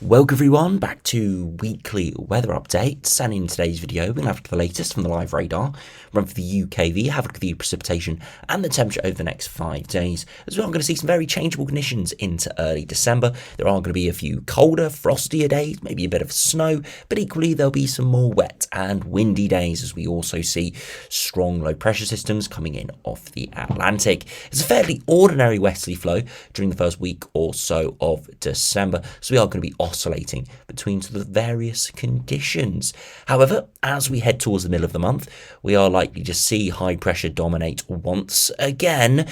Welcome everyone back to weekly weather updates, and in today's video we're going to have the latest from the live radar, run for the UKV, have a look at the precipitation and the temperature over the next 5 days. As well, I'm going to see some very changeable conditions into early December. There are going to be a few colder, frostier days, maybe a bit of snow, but equally there'll be some more wet and windy days as we also see strong low pressure systems coming in off the Atlantic. It's a fairly ordinary westerly flow during the first week or so of December, so we are going to be oscillating between the various conditions. However, as we head towards the middle of the month, we are likely to see high pressure dominate once again.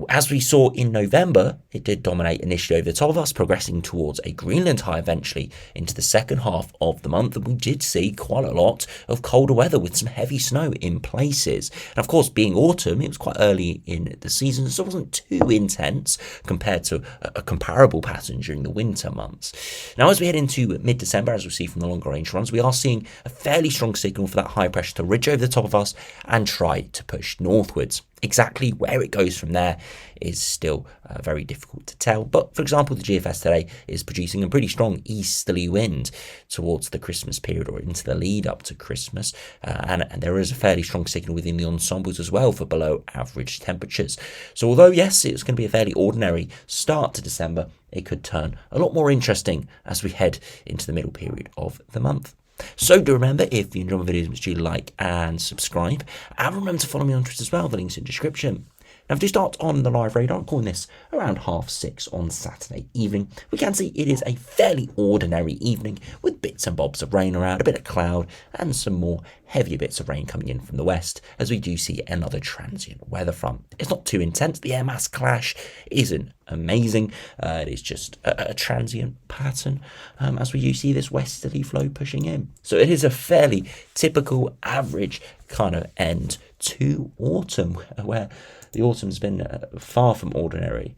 As we saw in November, it did dominate initially over the top of us, progressing towards a Greenland high eventually into the second half of the month, and we did see quite a lot of colder weather with some heavy snow in places. And of course, being autumn, it was quite early in the season, so it wasn't too intense compared to a comparable pattern during the winter months. Now, as we head into mid-December, as we see from the longer range runs, we are seeing a fairly strong signal for that high pressure to ridge over the top of us and try to push northwards. Exactly where it goes from there is still very difficult to tell. But for example, the GFS today is producing a pretty strong easterly wind towards the Christmas period or into the lead up to Christmas. And there is a fairly strong signal within the ensembles as well for below average temperatures. So although, yes, it's going to be a fairly ordinary start to December, it could turn a lot more interesting as we head into the middle period of the month. So do remember, if you enjoy my videos, make sure you like and subscribe, and remember to follow me on Twitter as well, the link's in the description. Now, if you start on the live radar, I'm calling this around 6:30 on Saturday evening. We can see it is a fairly ordinary evening with bits and bobs of rain around, a bit of cloud, and some more heavier bits of rain coming in from the west, as we do see another transient weather front. It's not too intense. The air mass clash isn't amazing. It is just a transient pattern as we do see this westerly flow pushing in. So it is a fairly typical average kind of end to autumn, where the autumn's been far from ordinary,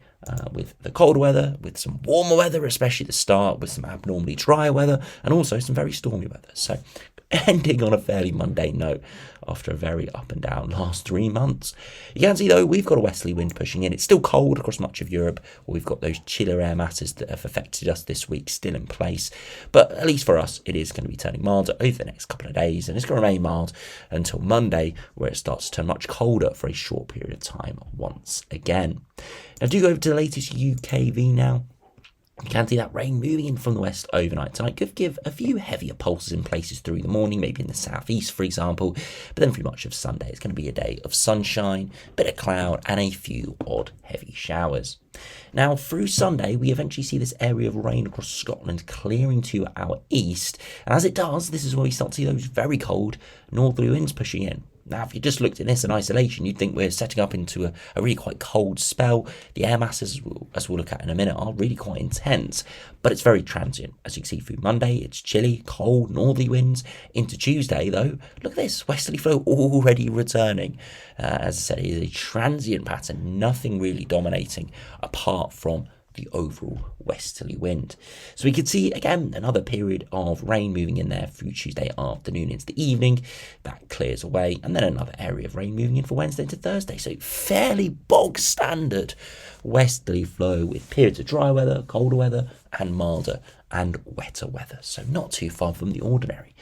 with the cold weather, with some warmer weather, especially at the start, with some abnormally dry weather, and also some very stormy weather. So ending on a fairly mundane note after a very up and down last 3 months. You can see, though, we've got a westerly wind pushing in. It's still cold across much of Europe. We've got those chiller air masses that have affected us this week still in place. But at least for us, it is going to be turning milder over the next couple of days, and it's going to remain mild until Monday, where it starts to turn much colder for a short period of time once again. Now, do go over to the latest UKV now. You can see that rain moving in from the west overnight tonight could give a few heavier pulses in places through the morning, maybe in the southeast, for example. But then for much of Sunday, it's going to be a day of sunshine, a bit of cloud, and a few odd heavy showers. Now, through Sunday, we eventually see this area of rain across Scotland clearing to our east. And as it does, this is where we start to see those very cold northerly winds pushing in. Now, if you just looked at this in isolation, you'd think we're setting up into a really quite cold spell. The air masses, as we'll look at in a minute, are really quite intense, but it's very transient. As you can see through Monday, it's chilly, cold, northerly winds. Into Tuesday, though, look at this, westerly flow already returning. As I said, it is a transient pattern, nothing really dominating apart from the overall westerly wind. So we could see again another period of rain moving in there through Tuesday afternoon into the evening. That clears away, and then another area of rain moving in for Wednesday to Thursday. So fairly bog standard westerly flow with periods of dry weather, colder weather, and milder and wetter weather. So not too far from the ordinary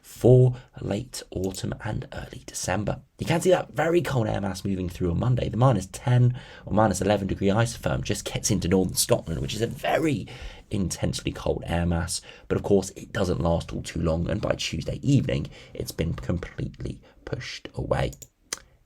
for late autumn and early December. You can see that very cold air mass moving through on Monday. The -10 or -11 degree isotherm just gets into northern Scotland, which is a very intensely cold air mass. But of course, it doesn't last all too long, and by Tuesday evening, it's been completely pushed away.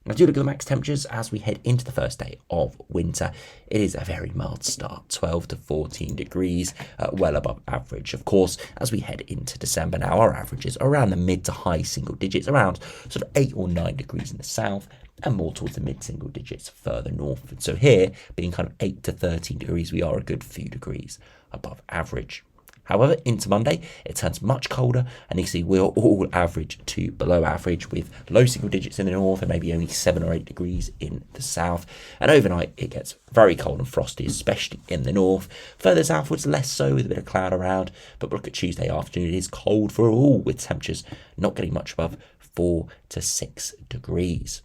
Now, do look at the max temperatures as we head into the first day of winter. It is a very mild start, 12 to 14 degrees, well above average. Of course, as we head into December now, our averages are around the mid to high single digits, around sort of 8 or 9 degrees in the south, and more towards the mid-single digits further north. So here, being kind of 8 to 13 degrees, we are a good few degrees above average. However, into Monday, it turns much colder, and you can see we're all average to below average, with low single digits in the north and maybe only 7 or 8 degrees in the south. And overnight, it gets very cold and frosty, especially in the north. Further southwards, less so, with a bit of cloud around. But look at Tuesday afternoon, it is cold for all, with temperatures not getting much above 4 to 6 degrees.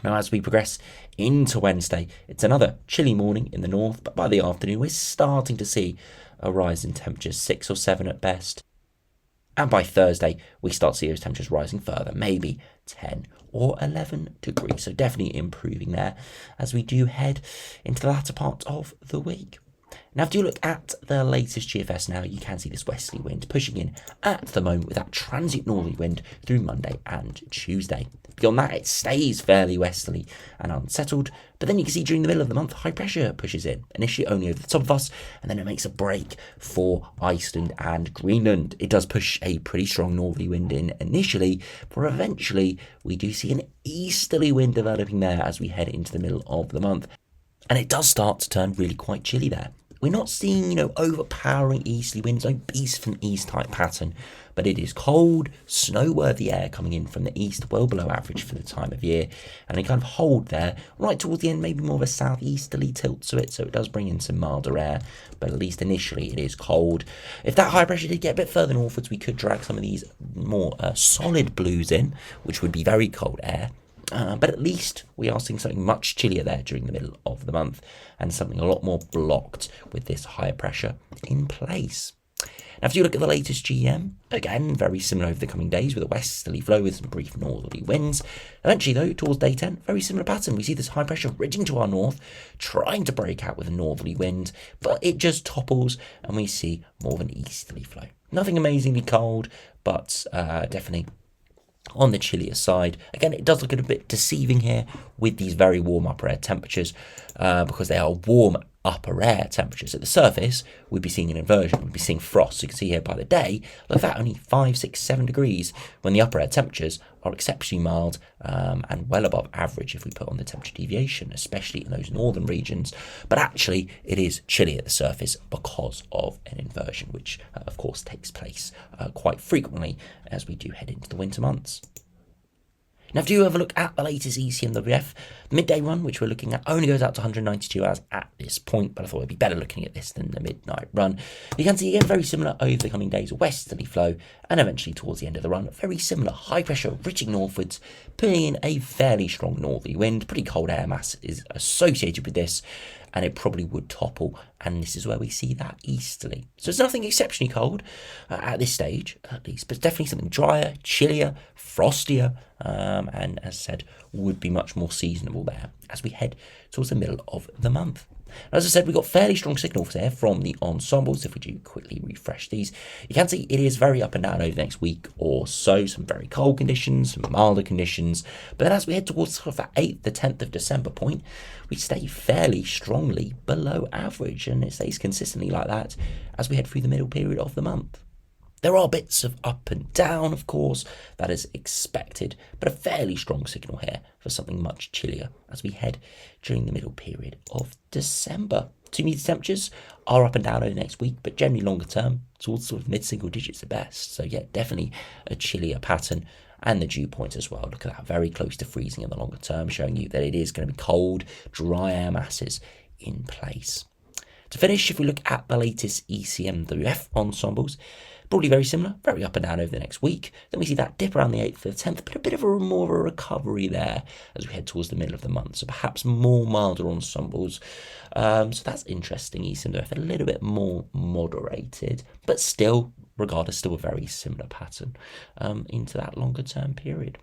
Now, as we progress into Wednesday, it's another chilly morning in the north, but by the afternoon, we're starting to see a rise in temperatures, 6 or 7 at best. And by Thursday, we start to see those temperatures rising further, maybe 10 or 11 degrees. So definitely improving there as we do head into the latter part of the week. Now, if you look at the latest GFS now, you can see this westerly wind pushing in at the moment with that transient northerly wind through Monday and Tuesday. Beyond that, it stays fairly westerly and unsettled, but then you can see during the middle of the month, high pressure pushes in, initially only over the top of us, and then it makes a break for Iceland and Greenland. It does push a pretty strong northerly wind in initially, but eventually we do see an easterly wind developing there as we head into the middle of the month. And it does start to turn really quite chilly there. We're not seeing, overpowering easterly winds, no beast from east type pattern, but it is cold, snow-worthy air coming in from the east, well below average for the time of year, and they kind of hold there, right towards the end, maybe more of a southeasterly tilt to it, so it does bring in some milder air, but at least initially it is cold. If that high pressure did get a bit further northwards, we could drag some of these more solid blues in, which would be very cold air. But at least we are seeing something much chillier there during the middle of the month and something a lot more blocked with this higher pressure in place. Now, if you look at the latest GM, again, very similar over the coming days with a westerly flow with some brief northerly winds. Eventually, though, towards day 10, very similar pattern. We see this high pressure ridging to our north, trying to break out with a northerly wind, but it just topples and we see more of an easterly flow. Nothing amazingly cold, but definitely on the chillier side. Again, it does look a bit deceiving here with these very warm upper air temperatures because they are warm upper air temperatures. At the surface, we'd be seeing an inversion. We'd be seeing frost. So you can see here by the day, look at that, only 5, 6, 7 degrees when the upper air temperatures are exceptionally mild and well above average if we put on the temperature deviation, especially in those northern regions. But actually, it is chilly at the surface because of an inversion, which of course takes place quite frequently as we do head into the winter months. Now, if you have a look at the latest ECMWF, the midday run, which we're looking at, only goes out to 192 hours at this point, but I thought it'd be better looking at this than the midnight run. You can see again, very similar over the coming days, a westerly flow, and eventually towards the end of the run, very similar high pressure ridging northwards, putting in a fairly strong northerly wind. Pretty cold air mass is associated with this, and it probably would topple, and this is where we see that easterly. So it's nothing exceptionally cold at this stage, at least, but it's definitely something drier, chillier, frostier, and as said, would be much more seasonable there as we head towards the middle of the month. As I said, we've got fairly strong signals there from the ensembles. If we do quickly refresh these, you can see it is very up and down over the next week or so. Some very cold conditions, some milder conditions. But then as we head towards sort of that 8th, the 10th of December point, we stay fairly strongly below average. And it stays consistently like that as we head through the middle period of the month. There are bits of up and down, of course, that is expected, but a fairly strong signal here for something much chillier as we head during the middle period of December. 2 meter temperatures are up and down over the next week, but generally longer term, towards sort of mid-single digits at best. So yeah, definitely a chillier pattern. And the dew points as well. Look at that, very close to freezing in the longer term, showing you that it is going to be cold, dry air masses in place. To finish, if we look at the latest ECMWF ensembles, broadly very similar, very up and down over the next week. Then we see that dip around the 8th or the 10th, but a bit of a more of a recovery there as we head towards the middle of the month. So perhaps more milder ensembles. So that's interesting. ECMWF a little bit more moderated, but still, regardless, still a very similar pattern into that longer term period.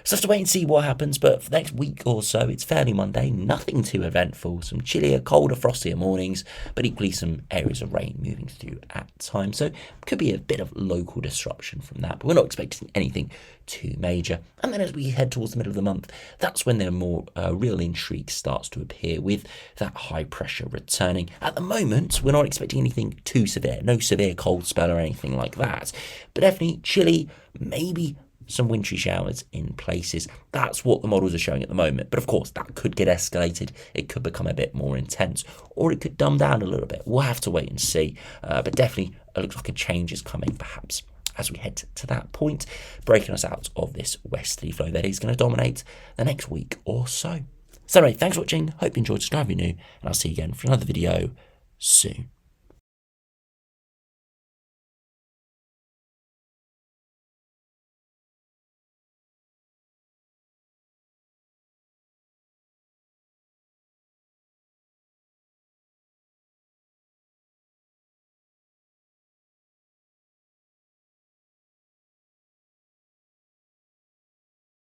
So have to wait and see what happens, but for the next week or so, it's fairly mundane, nothing too eventful, some chillier, colder, frostier mornings, but equally some areas of rain moving through at times. So could be a bit of local disruption from that, but we're not expecting anything too major. And then as we head towards the middle of the month, that's when the more real intrigue starts to appear with that high pressure returning. At the moment, we're not expecting anything too severe, no severe cold spell or anything like that, but definitely chilly, maybe some wintry showers in places. That's what the models are showing at the moment. But of course, that could get escalated. It could become a bit more intense, or it could dumb down a little bit. We'll have to wait and see. But definitely, it looks like a change is coming, perhaps, as we head to that point, breaking us out of this westerly flow that is going to dominate the next week or so. So anyway, thanks for watching. Hope you enjoyed. Subscribe if you're new, and I'll see you again for another video soon.